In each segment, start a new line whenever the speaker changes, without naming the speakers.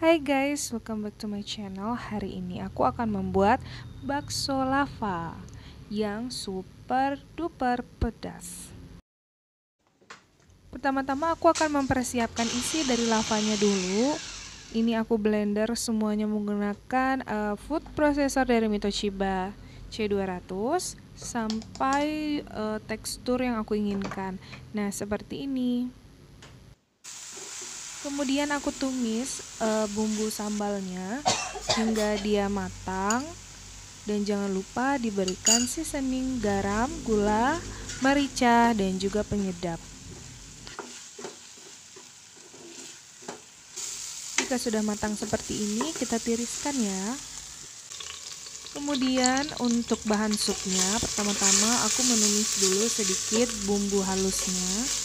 Hai guys, welcome back to my channel. Hari ini aku akan membuat bakso lava yang super duper pedas. Pertama-tama aku akan mempersiapkan isi dari lavanya dulu. Ini aku blender semuanya menggunakan food processor dari Mitoshiba C200 sampai tekstur yang aku inginkan. Nah, seperti ini. Kemudian aku tumis bumbu sambalnya hingga dia matang. Dan jangan lupa diberikan seasoning garam, gula, merica, dan juga penyedap. Jika sudah matang seperti ini, kita tiriskan ya. Kemudian untuk bahan supnya, pertama-tama aku menumis dulu sedikit bumbu halusnya.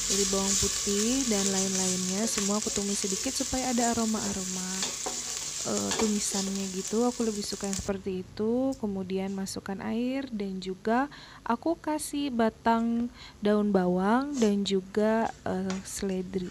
Dari bawang putih dan lain-lainnya, semua aku tumis sedikit supaya ada aroma-aroma tumisannya gitu. Aku lebih suka yang seperti itu. Kemudian masukkan air dan juga aku kasih batang daun bawang dan juga seledri.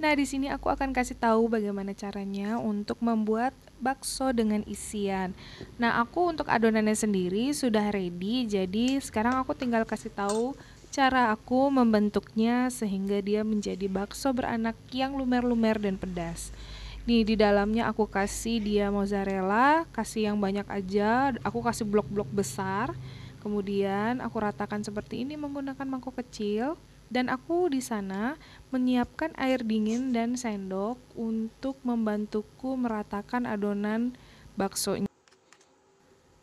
Nah, di sini aku akan kasih tahu bagaimana caranya untuk membuat bakso dengan isian. Nah, aku untuk adonannya sendiri sudah ready, jadi sekarang aku tinggal kasih tahu cara aku membentuknya sehingga dia menjadi bakso beranak yang lumer-lumer dan pedas. Nih, di dalamnya aku kasih dia mozzarella, kasih yang banyak aja, aku kasih blok-blok besar. Kemudian aku ratakan seperti ini menggunakan mangkok kecil. Dan aku di sana menyiapkan air dingin dan sendok untuk membantuku meratakan adonan baksonya.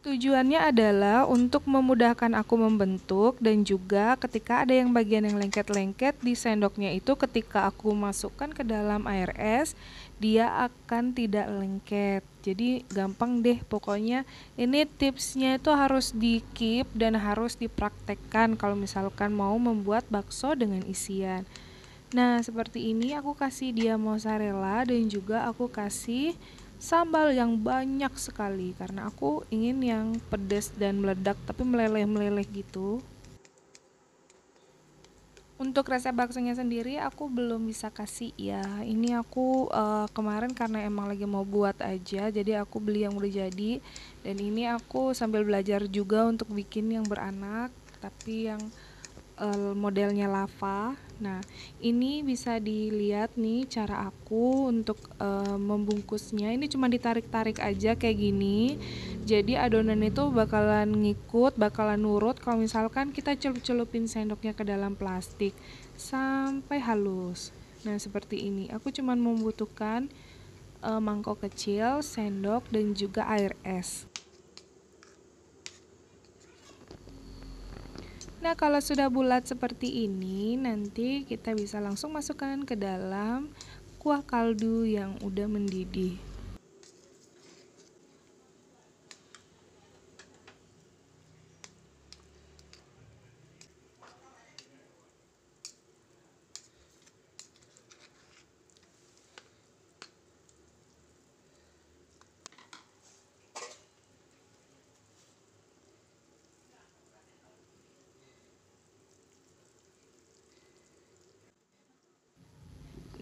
Tujuannya adalah untuk memudahkan aku membentuk dan juga ketika ada yang bagian yang lengket-lengket di sendoknya itu ketika aku masukkan ke dalam air es, dia akan tidak lengket. Jadi gampang deh pokoknya. Ini tipsnya itu harus di-keep dan harus dipraktekkan kalau misalkan mau membuat bakso dengan isian. Nah, seperti ini aku kasih dia mozzarella dan juga aku kasih sambal yang banyak sekali karena aku ingin yang pedas dan meledak tapi meleleh-meleleh gitu. Untuk resep baksonya sendiri aku belum bisa kasih ya. Ini aku kemarin karena emang lagi mau buat aja, jadi aku beli yang udah jadi. Dan ini aku sambil belajar juga untuk bikin yang beranak, tapi yang modelnya lava. Nah, ini bisa dilihat nih cara aku untuk membungkusnya. Ini cuma ditarik-tarik aja kayak gini. Jadi adonan itu bakalan ngikut, bakalan nurut kalau misalkan kita celup-celupin sendoknya ke dalam plastik sampai halus. Nah, seperti ini. Aku cuma membutuhkan mangkok kecil, sendok, dan juga air es. Nah, kalau sudah bulat seperti ini, nanti kita bisa langsung masukkan ke dalam kuah kaldu yang udah mendidih.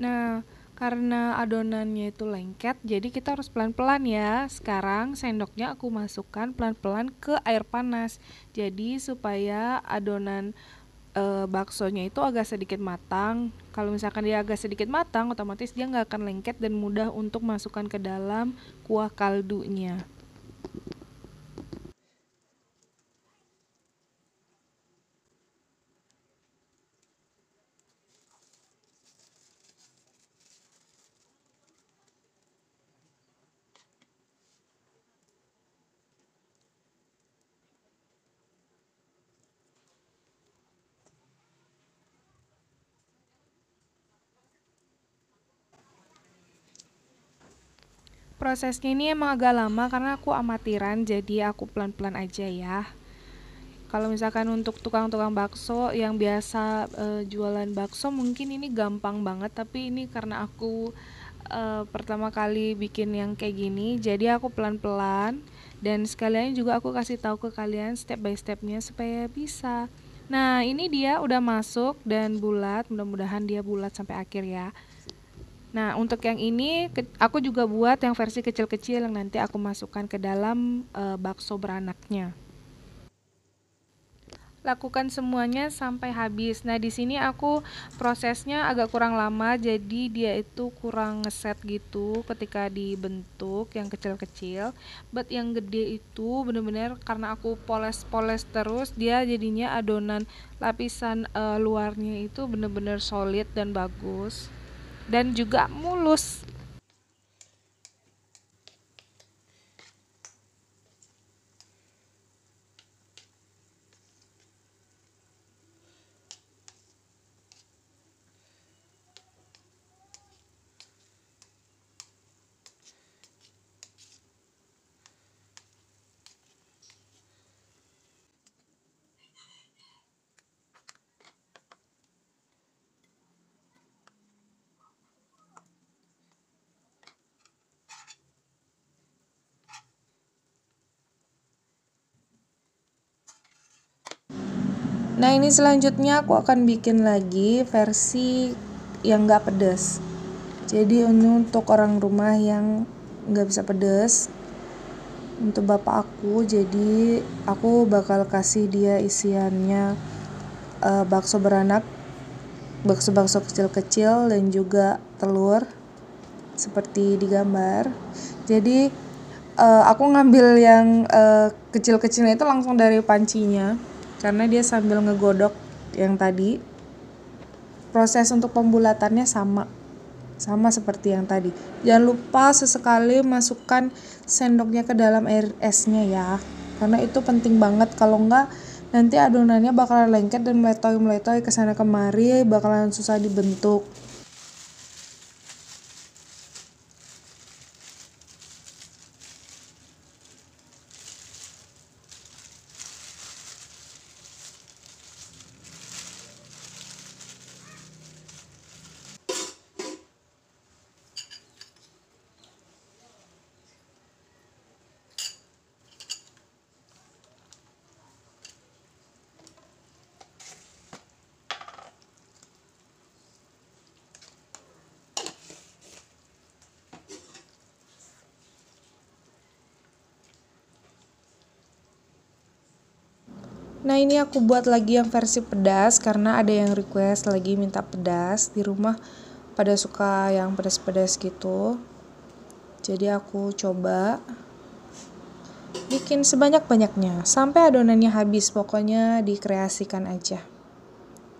Nah, karena adonannya itu lengket, jadi kita harus pelan-pelan ya. Sekarang sendoknya aku masukkan pelan-pelan ke air panas. Jadi supaya adonan baksonya itu agak sedikit matang. Kalau misalkan dia agak sedikit matang, otomatis dia nggak akan lengket dan mudah untuk masukkan ke dalam kuah kaldunya. Prosesnya ini emang agak lama karena aku amatiran, jadi aku pelan-pelan aja ya. Kalau misalkan untuk tukang-tukang bakso yang biasa jualan bakso mungkin ini gampang banget, tapi ini karena aku pertama kali bikin yang kayak gini, jadi aku pelan-pelan dan sekalian juga aku kasih tahu ke kalian step by stepnya supaya bisa. Nah, ini dia udah masuk dan bulat, mudah-mudahan dia bulat sampai akhir ya. Nah, untuk yang ini aku juga buat yang versi kecil-kecil yang nanti aku masukkan ke dalam bakso beranaknya. Lakukan semuanya sampai habis. Nah, di sini aku prosesnya agak kurang lama, jadi dia itu kurang ngeset gitu ketika dibentuk yang kecil-kecil. But yang gede itu bener-bener karena aku poles-poles terus, dia jadinya adonan lapisan luarnya itu bener-bener solid dan bagus. Dan juga mulus. Nah, ini selanjutnya aku akan bikin lagi versi yang gak pedas. Jadi ini untuk orang rumah yang gak bisa pedas, untuk bapak aku, jadi aku bakal kasih dia isiannya bakso beranak, bakso-bakso kecil-kecil dan juga telur seperti di gambar. Jadi aku ngambil yang kecil-kecilnya itu langsung dari pancinya karena dia sambil ngegodok yang tadi. Proses untuk pembulatannya sama seperti yang tadi. Jangan lupa sesekali masukkan sendoknya ke dalam air esnya ya, karena itu penting banget. Kalau enggak nanti adonannya bakalan lengket dan meletoy-meletoy kesana kemari, bakalan susah dibentuk. Nah, ini aku buat lagi yang versi pedas karena ada yang request lagi minta pedas. Di rumah pada suka yang pedas-pedas gitu. Jadi aku coba bikin sebanyak-banyaknya sampai adonannya habis, pokoknya dikreasikan aja.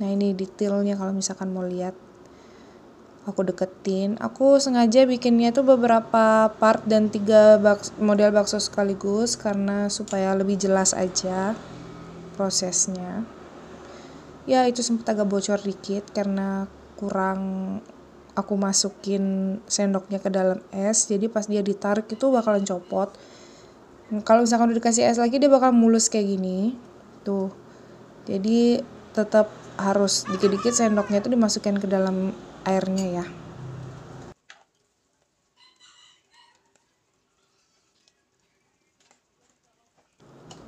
Nah, ini detailnya kalau misalkan mau lihat. Aku deketin. Aku sengaja bikinnya tuh beberapa part dan 3 model bakso sekaligus karena supaya lebih jelas aja prosesnya. Ya, itu sempat agak bocor dikit karena kurang aku masukin sendoknya ke dalam es, jadi pas dia ditarik itu bakalan copot. Kalau misalkan udah dikasih es lagi dia bakal mulus kayak gini tuh. Jadi tetap harus dikit-dikit sendoknya itu dimasukin ke dalam airnya ya.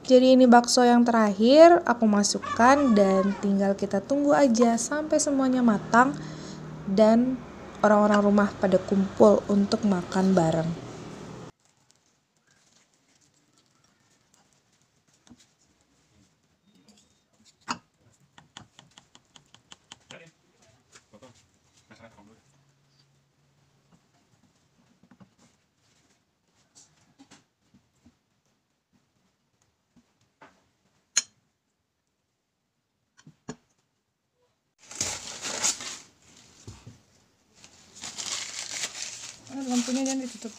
Jadi ini bakso yang terakhir aku masukkan dan tinggal kita tunggu aja sampai semuanya matang dan orang-orang rumah pada kumpul untuk makan bareng. Lampunya jangan ditutup.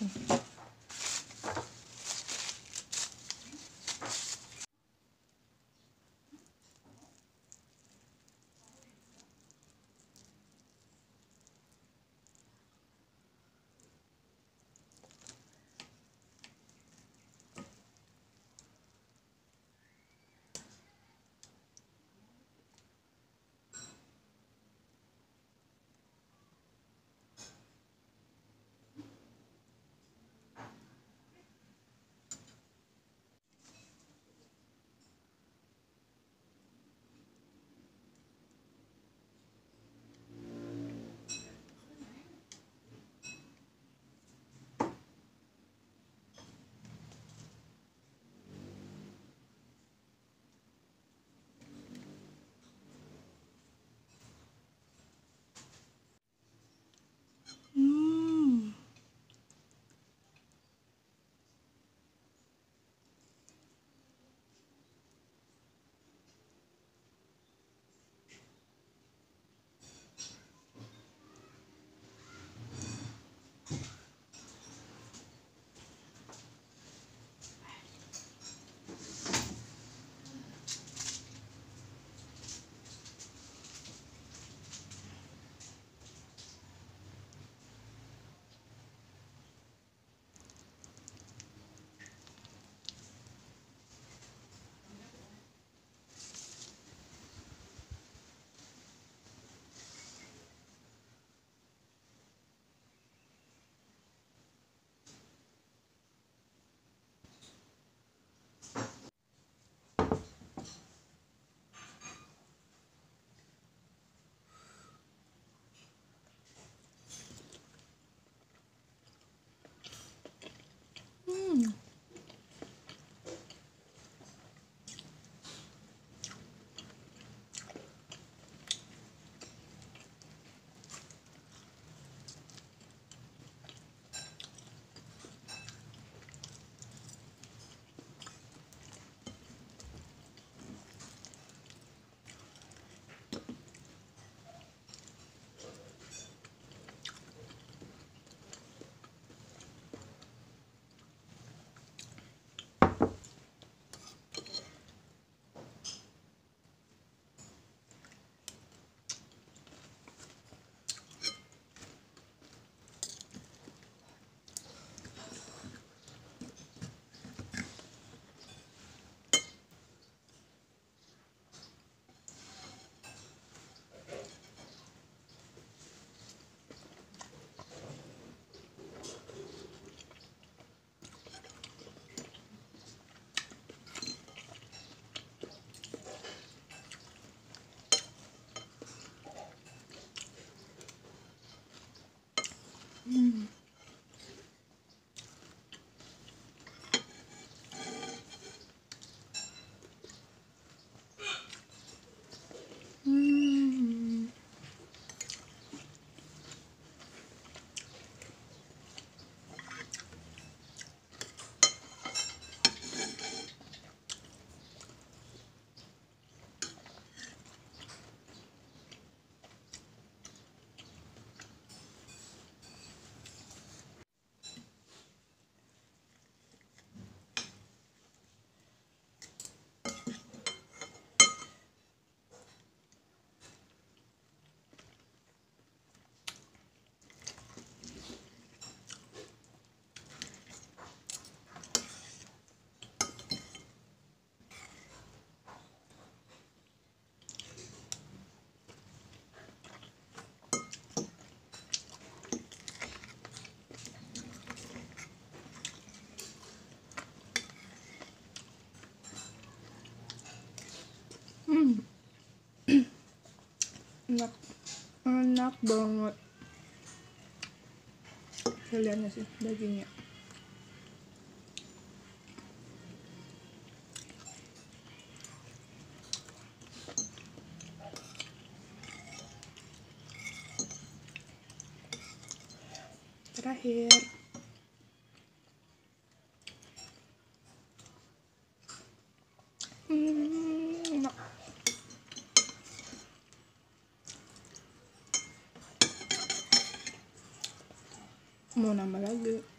Hmm. Hmm. Enak, enak banget. Kalian sih dagingnya. Terakhir. Enak. Mau nambah lagi.